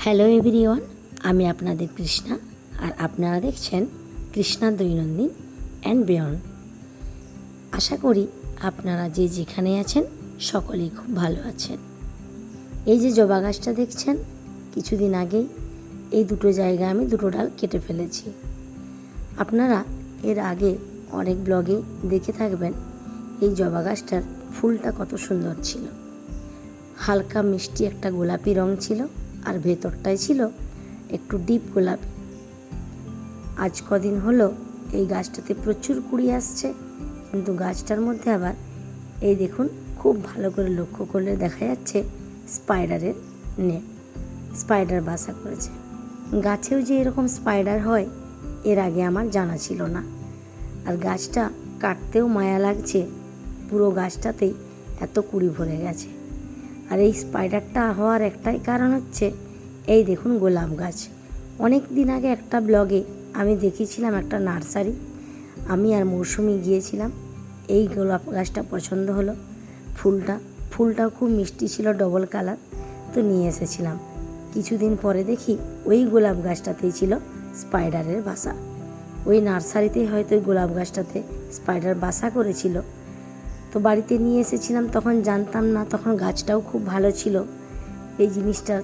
Hello everyone, আমি আপনাদের কৃষ্ণা আর আপনারা দেখছেন কৃষ্ণা দৈনন্দিন অ্যান্ড বিয়ন্ড। আশা করি আপনারা যে যেখানে আছেন সকলেই খুব ভালো আছেন। এই যে জবা গাছটা দেখছেন, কিছুদিন আগেই এই দুটো জায়গায় আমি দুটো ডাল কেটে ফেলেছি। আপনারা এর আগে অনেক ব্লগে দেখে থাকবেন এই জবা গাছটার ফুলটা কত সুন্দর ছিল। হালকা মিষ্টি একটা গোলাপি রং ছিল আর ভেতরটাই ছিল একটু ডিপ গোলাপি। আজ কদিন হলো এই গাছটাতে প্রচুর কুড়ি আসছে, কিন্তু গাছটার মধ্যে আবার এই দেখুন, খুব ভালো করে লক্ষ্য করলে দেখা যাচ্ছে স্পাইডারের নেট, স্পাইডার বাসা করেছে। গাছেও যে এরকম স্পাইডার হয় এর আগে আমার জানা ছিল না। আর গাছটা কাটতেও মায়া লাগছে, পুরো গাছটাতেই এত কুড়ি ভরে গেছে। আর এই স্পাইডারটা হওয়ার একটাই কারণ হচ্ছে এই দেখুন গোলাপ গাছ। অনেক দিন আগে একটা ব্লগে আমি দেখেছিলাম একটা নার্সারি, আমি আর মৌসুমি গিয়েছিলাম। এই গোলাপ গাছটা পছন্দ হলো, ফুলটাও খুব মিষ্টি ছিল, ডবল কালার, তো নিয়ে এসেছিলাম। কিছুদিন পরে দেখি ওই গোলাপ গাছটাতেই ছিল স্পাইডারের বাসা। ওই নার্সারিতেই হয়তো ওই গোলাপ গাছটাতে স্পাইডার বাসা করেছিল। তো বাড়িতে নিয়ে এসেছিলাম, তখন জানতাম না, তখন গাছটাও খুব ভালো ছিল, এই জিনিসটা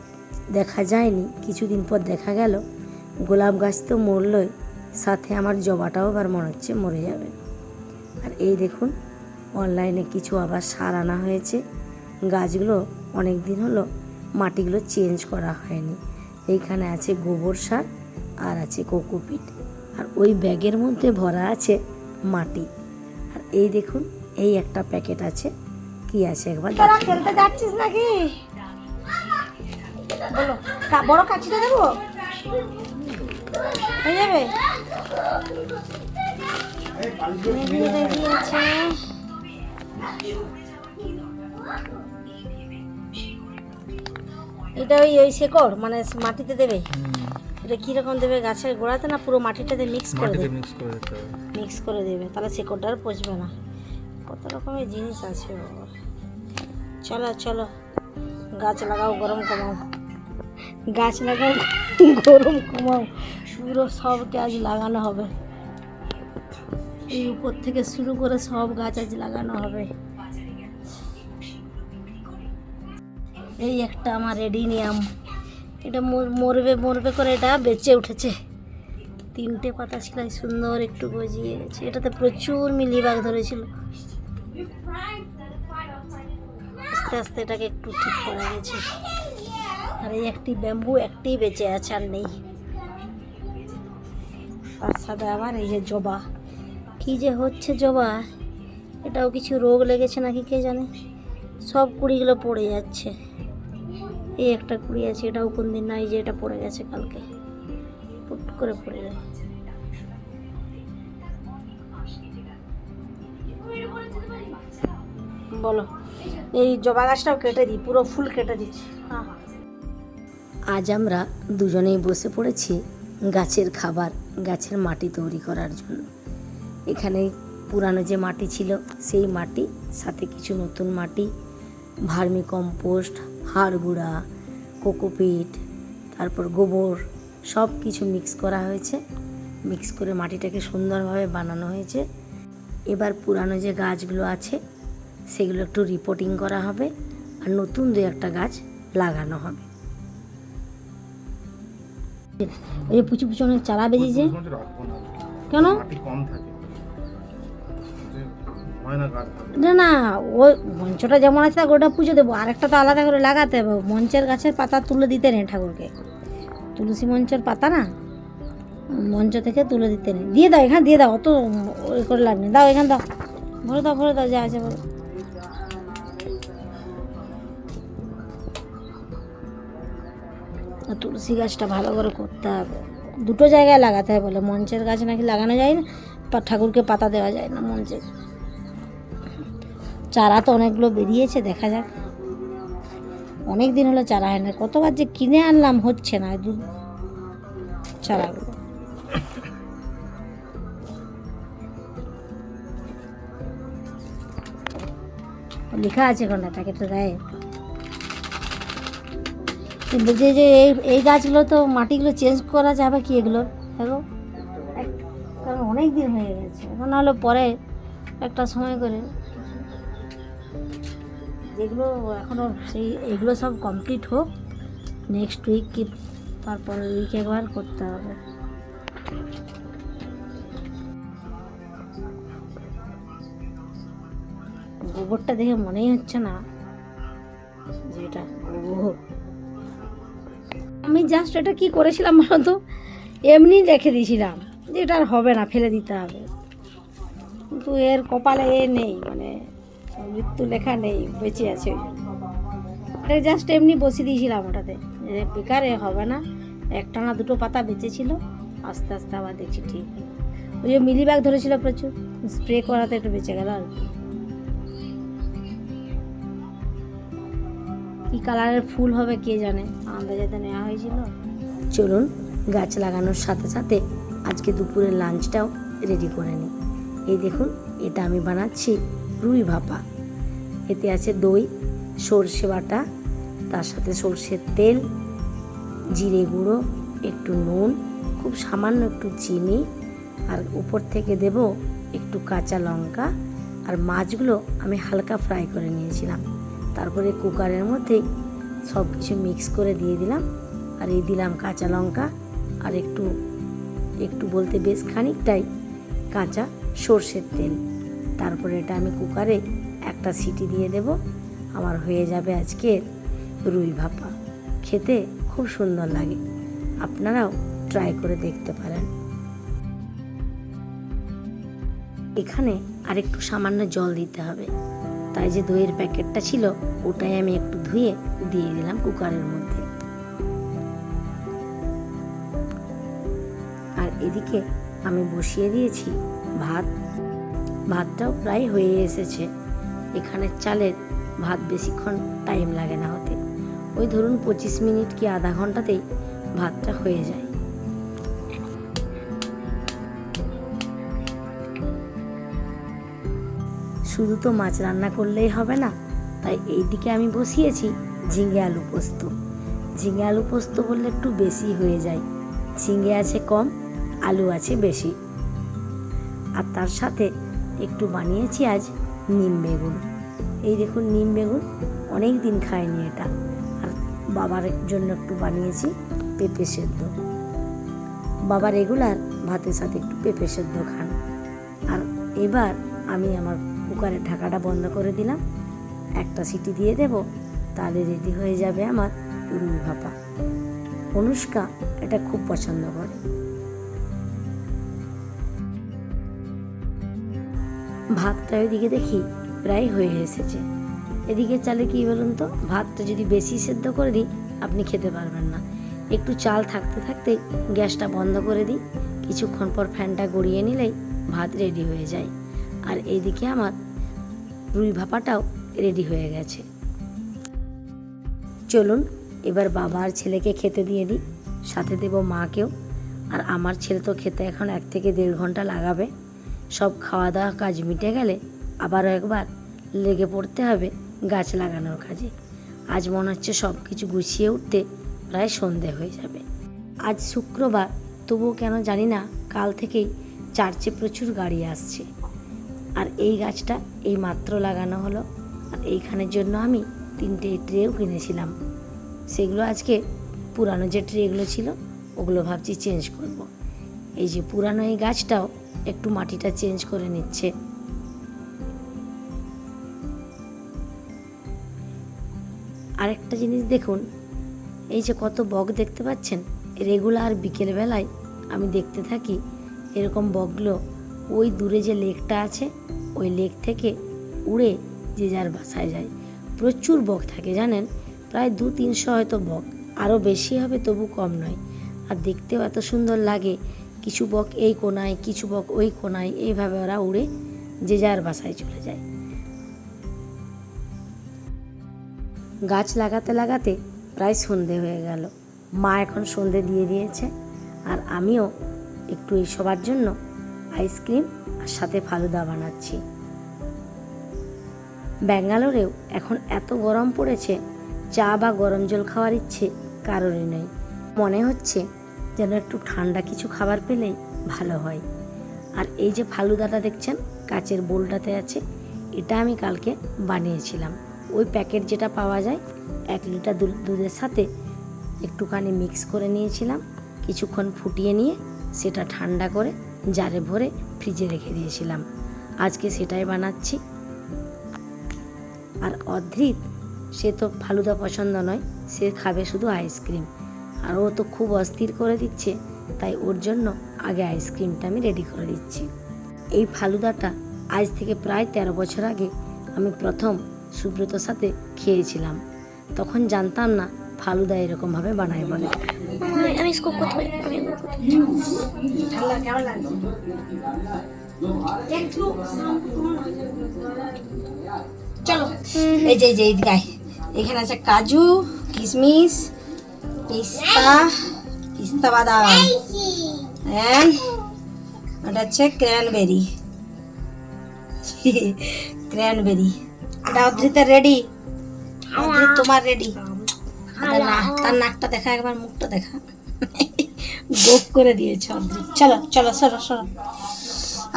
দেখা যায়নি। কিছুদিন পর দেখা গেল গোলাপ গাছ তো মরলই, সাথে আমার জবাটাও আবার মনে হচ্ছে মরে যাবে। আর এই দেখুন অনলাইনে কিছু আবার সার আনা হয়েছে। গাছগুলো অনেক দিন হলো মাটিগুলো চেঞ্জ করা হয়নি। এইখানে আছে গোবর সার আর আছে কোকোপিট, আর ওই ব্যাগের মধ্যে ভরা আছে মাটি। আর এই দেখুন এই একটা প্যাকেট আছে, কি আছে একবার খেলতে যাচ্ছিস নাকি? বলো, বড় কাছিটা দেবো, হয়ে যাবে? এটা ওই শেকড় মানে মাটিতে দেবে। এটা কিরকম দেবে, গাছের গোড়াতে না পুরো মাটিটাতে মিক্স করে দেবে? মিক্স করে দেবে, তাহলে শেকড়টা আর পচবে না। কত রকমের জিনিস আছে বাবা। চলো চলো, গাছ লাগাও, গরম কমাও, গাছ লাগাও, গরম কমাও। পুরো সব গাছ লাগানো হবে, এই উপর থেকে শুরু করে সব গাছ আজ লাগানো হবে। এই একটা আমার রেডিনিয়াম, এটা মরবে করে এটা বেঁচে উঠেছে। 3টে পাতা ছিল, সুন্দর একটু গজিয়ে গেছে। এটাতে প্রচুর মিলিবাগ ধরেছিল, আস্তে আস্তে এটাকে একটু ঠিক করা গেছে। আর এই একটি ব্যাম্বু একটি বেঁচে আছে, আর নেই। তার সাথে আবার এই যে জবা, কি যে হচ্ছে জবা, এটাও কিছু রোগ লেগেছে নাকি কে জানে, সব কুড়িগুলো পড়ে যাচ্ছে। এই একটা কুড়ি আছে, এটাও কোন দিন নাই, যে এটা পড়ে গেছে কালকে, পুট করে পড়ে গেছে। বলো, এই জবা গাছটাও কেটে দিই, পুরো ফুল কেটে দিচ্ছি। আজ আমরা দুজনেই বসে পড়েছি গাছের খাবার, গাছের মাটি তৈরি করার জন্য। এখানে পুরানো যে মাটি ছিল সেই মাটি, সাথে কিছু নতুন মাটি, ভার্মি কম্পোস্ট, হাড় গুঁড়া, কোকোপিট, তারপর গোবর, সব কিছু মিক্স করা হয়েছে। মিক্স করে মাটিটাকে সুন্দরভাবে বানানো হয়েছে। এবার পুরানো যে গাছগুলো আছে সেগুলো একটু রিপোর্টিং করা হবে, আর নতুন 2-1টা গাছ লাগানো হবে। এই পুচু পুচু অনেক চারা বেরিয়েছে কেন? না ওই মঞ্চটা যেমন আছে ওটা পুজো দেবো, আর একটা তো আলাদা করে লাগাতে হবে। মঞ্চের গাছের পাতা তুলে দিতে নেই ঠাকুরকে, তুলসী মঞ্চের পাতা না, মঞ্চ থেকে তুলে দিতে নেই। দিয়ে দাও, এখানে দিয়ে দাও, অত ওই করে লাভ নেই। দাও এখানে দাও, ভরে দাও যা আছে বলো। তুলসী গাছটা ভালো করে করতে হবে, দুটো জায়গায় লাগাতে হবে বলে। মঞ্চের গাছ নাকি লাগানো যায় না, ঠাকুরকে পাতা দেওয়া যায় না মঞ্চে। চারা তো অনেকগুলো বেরিয়েছে, দেখা যাক। অনেক দিন হলো চারা হয় না, কতবার যে কিনে আনলাম, হচ্ছে না চারাগুলো। লেখা আছে কোনটা প্যাকেটটা গায়ে, যে যে এই গাছগুলো তো মাটিগুলো চেঞ্জ করা যাবে কি এগুলো দেখো, কারণ অনেক দিন হয়ে গেছে, এখন হলো পরে একটা সময় করে যেগুলো এখনও সেই এগুলো সব কমপ্লিট হোক, নেক্সট উইক কি তারপর উইক একবার করতে হবে। গোবরটা দেখে মনেই হচ্ছে না যে এটা গোবর। আমি জাস্ট এটা কি করেছিলাম বলতো, এমনি রেখে দিয়েছিলাম যে এটা আর হবে না, ফেলে দিতে হবে, কিন্তু এর কপালে এ নেই, মানে মৃত্যু লেখা নেই, বেঁচে আছে। এটা জাস্ট এমনি বসিয়ে দিয়েছিলাম ওটাতে, যে বেকার এ হবে না, একটা না দুটো পাতা বেঁচেছিল, আস্তে আস্তে আবার দেখছি ঠিক। ওই যে মিলিবাগ ধরেছিল প্রচুর, স্প্রে করাতে একটু বেঁচে গেল আর কি কালারের ফুল হবে কে জানে, আমাদের যাতে নেওয়া হয়েছিল। চলুন গাছ লাগানোর সাথে সাথে আজকে দুপুরের লাঞ্চটাও রেডি করে নিই। এই দেখুন, এটা আমি বানাচ্ছি রুই ভাপা। এতে আছে দই, সর্ষে বাটা, তার সাথে সর্ষের তেল, জিরে গুঁড়ো, একটু নুন, খুব সামান্য একটু চিনি, আর উপর থেকে দেব একটু কাঁচা লঙ্কা। আর মাছগুলো আমি হালকা ফ্রাই করে নিয়েছিলাম, তারপরে কুকারের মধ্যেই সব কিছু মিক্স করে দিয়ে দিলাম। আর এই দিলাম কাঁচা লঙ্কা, আর একটু একটু বলতে বেশ খানিকটাই কাঁচা সর্ষের তেল। তারপরে এটা আমি কুকারে একটা সিটি দিয়ে দেব, আমার হয়ে যাবে আজকে রুই ভাপা। খেতে খুব সুন্দর লাগে, আপনারাও ট্রাই করে দেখতে পারেন। এখানে আরেকটু সামান্য জল দিতে হবে, তাই যে দইয়ের প্যাকেটটা ছিল ওটাই আমি একটু ধুয়ে দিয়ে দিলাম কুকারের মধ্যে। আর এদিকে আমি বসিয়ে দিয়েছি ভাত। ভাতটাও প্রায় হয়ে এসেছে। এখানে চালের ভাত বেশিক্ষণ টাইম লাগে না হতে, ওই ধরুন 25 মিনিট কি আধা ঘন্টাতেই ভাতটা হয়ে যায়। শুধু তো মাছ রান্না করলেই হবে না, তাই এইদিকে আমি বসিয়েছি ঝিঙে আলু পোস্ত। ঝিঙে আলু পোস্ত বললে একটু বেশি হয়ে যায়, ঝিঙে আছে কম, আলু আছে বেশি। আর তার সাথে একটু বানিয়েছি আজ নিম বেগুন। এই দেখুন নিম বেগুন, অনেক দিন খাইনি এটা। আর বাবার জন্য একটু বানিয়েছি পেঁপে সেদ্ধ। বাবা রেগুলার ভাতের সাথে একটু পেঁপে সেদ্ধ খান। আর এবার আমি আমার কুকারের ঢাকাটা বন্ধ করে দিলাম, একটা সিটি দিয়ে দেব, তাহলে রেডি হয়ে যাবে আমার রুই ভাপা। অনুষ্কা এটা খুব পছন্দ করে। ভাতটা ওইদিকে দেখি প্রায় হয়ে এসেছে। এদিকে চালে কি বলুন তো, ভাতটা যদি বেশি সেদ্ধ করে দিই আপনি খেতে পারবেন না। একটু চাল থাকতে থাকতে গ্যাসটা বন্ধ করে দিই, কিছুক্ষণ পর ফ্যানটা গড়িয়ে নিলেই ভাত রেডি হয়ে যায়। আর এইদিকে আমার রুই ভাপাটাও রেডি হয়ে গেছে। চলুন এবার বাবা আর ছেলেকে খেতে দিয়ে দিই, সাথে দেব মাকেও। আর আমার ছেলে তো খেতে এখন 1 থেকে 1.5 ঘন্টা লাগাবে। সব খাওয়া দাওয়া কাজ মিটে গেলে আবারও একবার লেগে পড়তে হবে গাছ লাগানোর কাজে। আজ মনে হচ্ছে সব কিছু গুছিয়ে উঠতে প্রায় সন্ধে হয়ে যাবে। আজ শুক্রবার, তবুও কেন জানি না কাল থেকেই চার্চে প্রচুর গাড়ি আসছে। আর এই গাছটা এই মাত্র লাগানো হলো। আর এইখানের জন্য আমি 3টে ট্রেও কিনেছিলাম, সেগুলো আজকে পুরানো যে ট্রেগুলো ছিল ওগুলো ভাবছি চেঞ্জ করব। এই যে পুরানো এই গাছটাও একটু মাটিটা চেঞ্জ করে নিচ্ছে। আরেকটা জিনিস দেখুন, এই যে কত বক দেখতে পাচ্ছেন, রেগুলার বিকেলবেলায় আমি দেখতে থাকি এরকম বকগুলো ওই দূরে যে লেকটা আছে ওই লেক থেকে উড়ে যে যার বাসায় যায়। প্রচুর বক থাকে জানেন, প্রায় 200-300 হয়তো বক, আরও বেশি হবে তবু কম নয়। আর দেখতেও এত সুন্দর লাগে। কিছু বক এই কোনায়, কিছু বক ওই কোনায়, এইভাবে ওরা উড়ে যে যার বাসায় চলে যায়। গাছ লাগাতে লাগাতে প্রায় সন্ধে হয়ে গেল। মা এখন সন্ধে দিয়ে দিয়েছে, আর আমিও একটু এই সবার জন্য আইসক্রিম আর সাথে ফালুদা বানাচ্ছি। ব্যাঙ্গালোরেও এখন এত গরম পড়েছে, চা বা গরম জল খাওয়ার ইচ্ছে কারোরই নেই। মনে হচ্ছে যেন একটু ঠান্ডা কিছু খাবার পেলেই ভালো হয়। আর এই যে ফালুদাটা দেখছেন কাচের বোলটাতে আছে, এটা আমি কালকে বানিয়েছিলাম। ওই প্যাকেট যেটা পাওয়া যায় 1 লিটার দুধের সাথে একটুখানি মিক্স করে নিয়েছিলাম, কিছুক্ষণ ফুটিয়ে নিয়ে সেটা ঠান্ডা করে জারে ভরে ফ্রিজে রেখে দিয়েছিলাম। আজকে সেটাই বানাচ্ছি। আর অদ্রিত, সে তো ফালুদা পছন্দ নয়, সে খাবে শুধু আইসক্রিম। আর ও তো খুব অস্থির করে দিচ্ছে, তাই ওর জন্য আগে আইসক্রিমটা আমি রেডি করে দিচ্ছি। এই ফালুদাটা আজ থেকে প্রায় 13 বছর আগে আমি প্রথম সুব্রতর সাথে খেয়েছিলাম। তখন জানতাম না ফালুদা এরকমভাবে বানায় বলে। আমি স্কুপ করতে পারি, ঠান্ডা কেমন লাগছে? চলো এই যে এইদিকে আয়। এখানে আছে কাজু, কিশমিশ, পিস্তা বাদাম, হ্যাঁ ওটা হচ্ছে ক্র্যানবেরি। এটা অদ্রিতের রেডি, অদ্রিত তোমার রেডি। তার নাকটা দেখা, একবার মুখটা দেখা, গোপ করে দিয়েছে অদ্রিত। চলো চলো সরো সরো।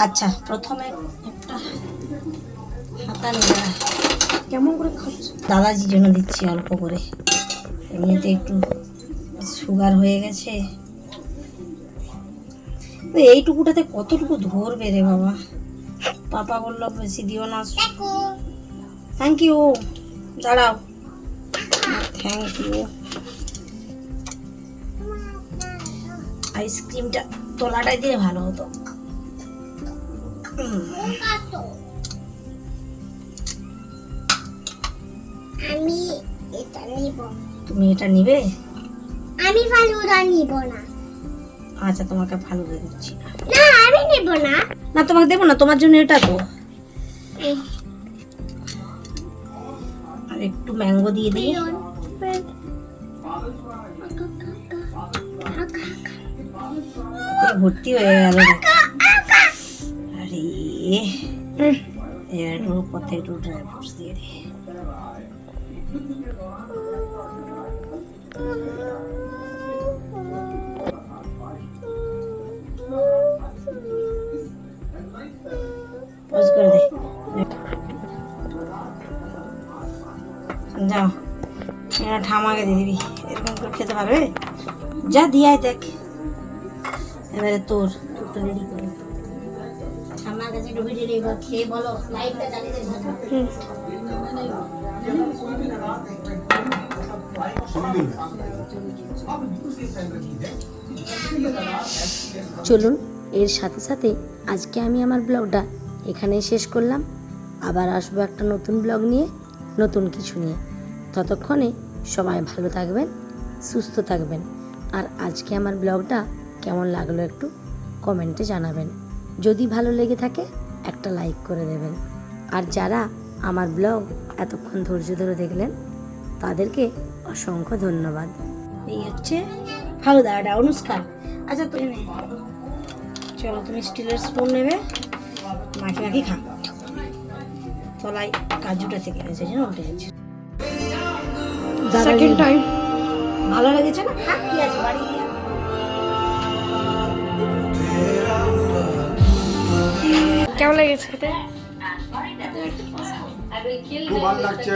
আচ্ছা, প্রথমে একটা হাতা নিয়ে কেমন করে খাচ্ছ? দাদাজির জন্য দিচ্ছি অল্প করে, এমনিতে একটু সুগার হয়ে গেছে। এইটুকুটাতে কতটুকু ধরবে রে বাবা? পাপা বললো বেশি দিও না। থ্যাংক ইউ, দাঁড়াও, থ্যাংক ইউ। আইসক্রিমটা তোলাটাই দিলে ভালো হতো। আমি এটা নিব। তুমি এটা নিবে? আমি ফালুদা নিব না। আচ্ছা, তোমাকে ফালুদা দিচ্ছি না। না আমি নিব না। না তোমাকে দেবো না, তোমার জন্য এটা তো। আর একটু ম্যাঙ্গো দিয়ে দিই। ভর্তি হয়ে গেল। আরে এর পথে একটু ড্রাই ফ্রুটস দিয়ে দিই। পজ করে দে। যাও, ঠামাকে দিয়ে দিবি। এরকম করে খেতে পারবে? যা দিয়ে দেখ। এবারে তোর তো রেডি করে ঠাম্মার কাছে ডুবি ডুবি এবার খেয়ে বলো। লাইটটা জ্বালিয়ে দে। চলুন, এর সাথে সাথে আজকে আমি আমার ব্লগটা এখানেই শেষ করলাম। আবার আসবো একটা নতুন ব্লগ নিয়ে, নতুন কিছু নিয়ে। ততক্ষণে সবাই ভালো থাকবেন, সুস্থ থাকবেন। আর আজকে আমার ব্লগটা কেমন লাগলো একটু কমেন্টে জানাবেন। যদি ভালো লেগে থাকে একটা লাইক করে দেবেন। আর যারা আমার ব্লগ এতক্ষণ ধৈর্য ধরে দেখলেন তাদেরকে অসংখ্য ধন্যবাদ। এই হচ্ছে ফালুদা, এটা অনুষ্ঠান। আচ্ছা তুমি নে, চলো তুমি স্টিলের স্পুন নেবে, মাখি মাখি খা। তলায় কাজুটা থেকে গেছে, জানো উঠে গেছে। সেকেন্ড টাইম ভালো লেগেছে না? খা, কি আছে বাড়ি গিয়ে। কেমন লেগেছে খেতে? খুব ভালো লাগছে।